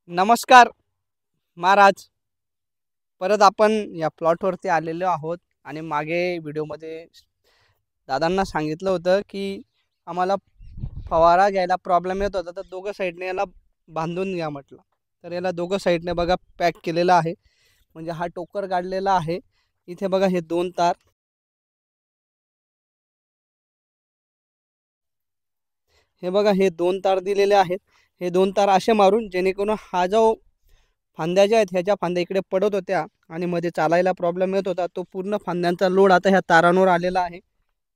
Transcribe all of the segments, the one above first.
नमस्कार महाराज. परत आपण या प्लॉटवरती आलेलो आहोत आणि मागे व्हिडिओमध्ये दादांना सांगितलं होतं की आम्हाला फवारा घ्यायला प्रॉब्लेम येत होता, तर दोघं साईडने याला बांधून घ्या म्हटलं. तर याला दोघं साईडने बघा पॅक केलेलं आहे, म्हणजे हा टोकर काढलेला आहे. इथे बघा हे दोन तार, हे बघा हे दोन तार दिलेले आहेत. हे दोन तार असे मारून जेणेकरून हा जो फांद्या ज्या आहेत ह्याच्या फांद्या इकडे पडत होत्या आणि मध्ये चालायला प्रॉब्लेम येत होता, तो पूर्ण फांद्यांचा लोड आता ह्या तारांवर आलेला आहे.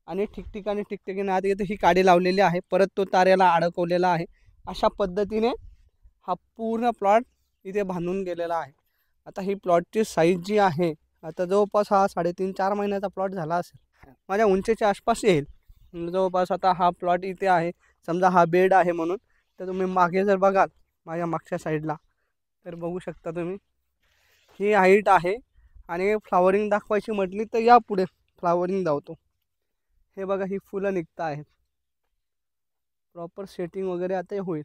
आणि ठिकठिकाणी आत येते ही काडी लावलेली आहे. परत तो तार याला अडकवलेला आहे. अशा पद्धतीने हा पूर्ण प्लॉट इथे बांधून गेलेला आहे. आता ही प्लॉटची साईज जी आहे, आता जवळपास हा 3.5-4 महिन्याचा प्लॉट झाला असेल. माझ्या उंचीच्या आसपास येईल जवळपास. आता हा प्लॉट इथे आहे, समजा हा बेड आहे म्हणून. तर तुम्ही मागे जर बघाल माझ्या मागच्या साईडला, तर बघू शकता तुम्ही ही हाईट आहे. आणि फ्लावरिंग दाखवायची म्हटली तर या पुढे फ्लावरिंग दावतो. हे बघा ही फुलं निघत आहेत, प्रॉपर सेटिंग वगैरे आता होईल.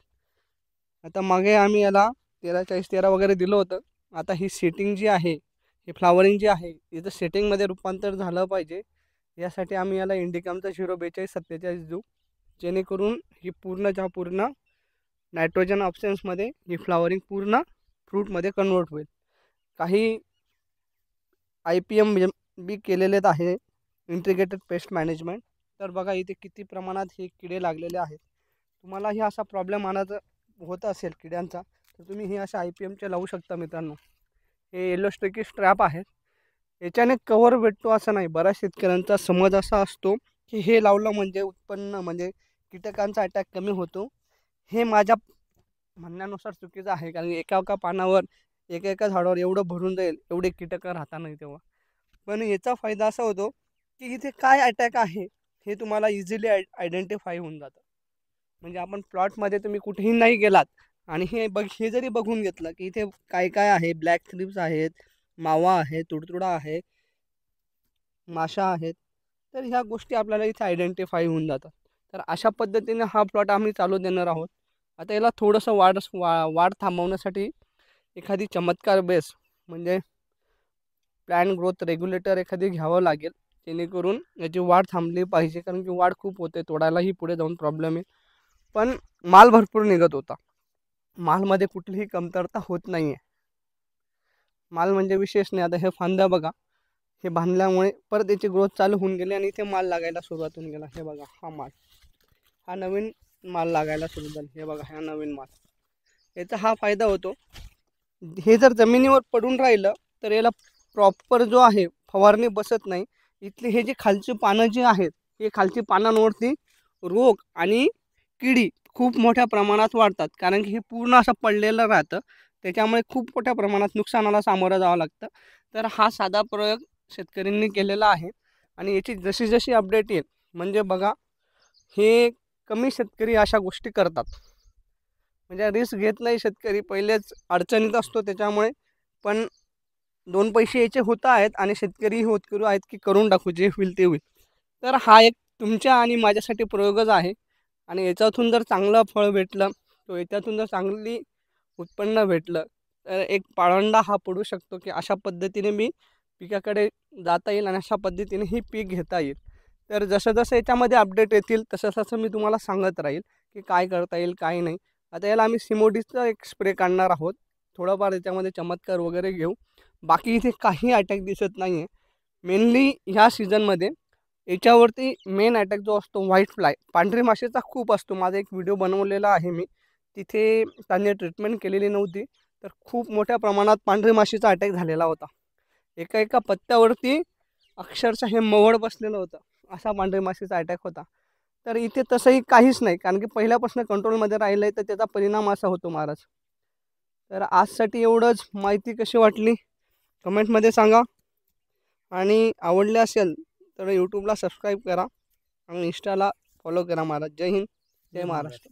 आता मागे आम्ही याला 13-40-13 वगैरे दिलं होतं. आता ही सेटिंग जी आहे, ही फ्लावरिंग जी आहे, इथं सेटिंगमध्ये रूपांतर झालं पाहिजे. यासाठी आम्ही याला इंडिकमचा 042-47 देऊ, जेणेकरून ही पूर्णच्या पूर्ण नायट्रोजन ऑप्शन्समध्ये ही फ्लावरिंग पूर्ण फ्रूटमध्ये कन्वर्ट होईल. काही IPM बी केलेलेच आहे, इंटिग्रेटेड पेस्ट मॅनेजमेंट. तर बघा इथे किती प्रमाणात हे किडे लागलेले आहेत. तुम्हालाही असा प्रॉब्लेम आणायचा होत असेल किड्यांचा, तर तुम्ही हे अशा IPMचे लावू शकता मित्रांनो. हे येलो स्टिकी स्ट्रॅप आहेत. याच्याने कवर भेटतो असं नाही. बऱ्याच शेतकऱ्यांचा समज असा असतो की हे लावलं म्हणजे उत्पन्न म्हणजे कीटकांचा अटॅक कमी होतो. हे माझ्या म्हणण्यानुसार चुकीचं आहे, कारण एका पानावर एका झाडावर एवढं भरून जाईल एवढे कीटकं राहता नाही तेव्हा. पण याचा फायदा असा होतो की इथे काय अटॅक आहे हे तुम्हाला इझिली आयडेंटिफाय होऊन जातं. म्हणजे आपण प्लॉटमध्ये तुम्ही कुठेही नाही गेलात आणि हे जरी बघून घेतलं की इथे काय काय आहे, ब्लॅक थ्रिप्स आहेत, मावा आहे, तुडतुडा आहे, माशा आहेत, तर ह्या गोष्टी आपल्याला इथे आयडेंटिफाय होऊन जातात. तर अशा पद्धतीने हा प्लॉट आम्ही चालू देणार आहोत. आता याला थोडंसं वाढ थांबवण्यासाठी एखादी चमत्कार बेस म्हणजे प्लॅन ग्रोथ रेग्युलेटर एखादी घ्यावं लागेल, जेणेकरून याची वाढ थांबली पाहिजे. कारण की वाढ खूप होते, तोडायलाही पुढे जाऊन प्रॉब्लेम आहे. पण माल भरपूर निघत होता, मालमध्ये कुठलीही कमतरता होत नाही आहे. माल म्हणजे विशेष नाही. आता हे फांद्या बघा, हे बांधल्यामुळे परत याची ग्रोथ चालू होऊन गेली आणि इथे माल लागायला सुरुवात होऊन गेला. हे बघा हा माल, हा नवीन माल लागायला सुरू झाला. हे बघा हा नवीन माल. याचा हा फायदा होतो. हे जर जमिनीवर पडून राहिलं तर याला प्रॉपर जो आहे फवारणी बसत नाही. इथली हे जे खालची पानं जी आहेत, हे खालची पानांवरती रोग आणि किडी खूप मोठ्या प्रमाणात वाढतात. कारण की हे पूर्ण असं पडलेलं राहतं, त्याच्यामुळे खूप मोठ्या प्रमाणात नुकसानाला सामोरं जावं लागतं. तर हा साधा प्रयोग शेतकऱ्यांनी केलेला आहे आणि याची जशी जशी अपडेट येईल, म्हणजे बघा हे कमी शेतकरी अशा गोष्टी करतात. म्हणजे रिस्क घेत नाही शेतकरी, पहिलेच अडचणीत असतो त्याच्यामुळे. पण 2 पैसे याचे होत आहेत आणि शेतकरी होतकरू आहेत की करून टाकू, जे होईल ते होईल. तर हा एक तुमच्या आणि माझ्यासाठी प्रयोगच आहे. आणि याच्यातून जर चांगलं फळ भेटलं, तो याच्यातून जर चांगली उत्पन्न भेटलं, तर एक पाळंडा हा पडू शकतो की अशा पद्धतीने मी पिकाकडे जाता येईल आणि अशा पद्धतीने ही पीक घेता येईल. तर जसं जसं याच्यामध्ये अपडेट येतील तसं तसं मी तुम्हाला सांगत राहील की काय करता येईल काय नाही. आता याला आम्ही सिमोडिसचा एक स्प्रे काढणार आहोत. थोडंफार याच्यामध्ये चमत्कार वगैरे घेऊ. बाकी इथे काही अटॅक दिसत नाही आहे. मेनली ह्या सीझनमध्ये याच्यावरती मेन अटॅक जो असतो व्हाईट फ्लाय, पांढरी माशीचा खूप असतो. माझा एक व्हिडिओ बनवलेला आहे मी, तिथे त्यांनी ट्रीटमेंट केलेली नव्हती, तर खूप मोठ्या प्रमाणात पांढरी माशीचा अटॅक झालेला होता. एका पत्त्यावरती अक्षरशः हे मवड बसलेलं होतं, असा पांढरी माशीचा अटॅक होता. तर इथे तसंही काहीच नाही, कारण की पहिल्यापासून कंट्रोलमध्ये राहिलं आहे, तर त्याचा परिणाम असा होतो महाराज. तर आजसाठी एवढंच. माहिती कशी वाटली कमेंटमध्ये सांगा आणि आवडले असेल तर यूट्यूबला सबस्क्राईब करा आणि इंस्टाला फॉलो करा महाराज. जय हिंद, जय महाराष्ट्र.